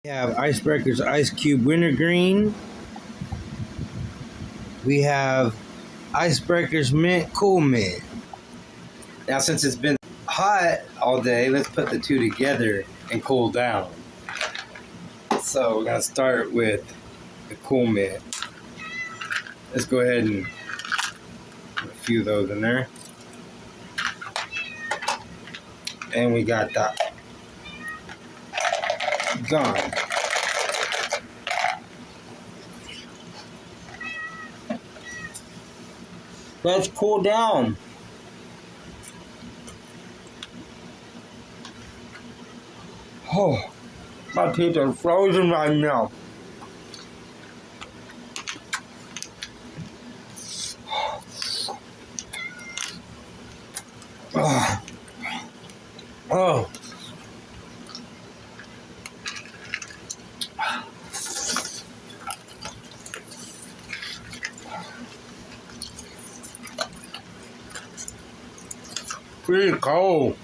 We have Icebreaker's Ice Cube Wintergreen. We have Icebreaker's Mint Cool Mint. Now, since it's been hot all day, let's put the two together and cool down. So we're gonna start with the Cool Mint. Let's go ahead and put a few of those in there. And we got that gone. Let's cool down. Oh, my teeth are frozen right now. Oh. Oh. Pretty cold.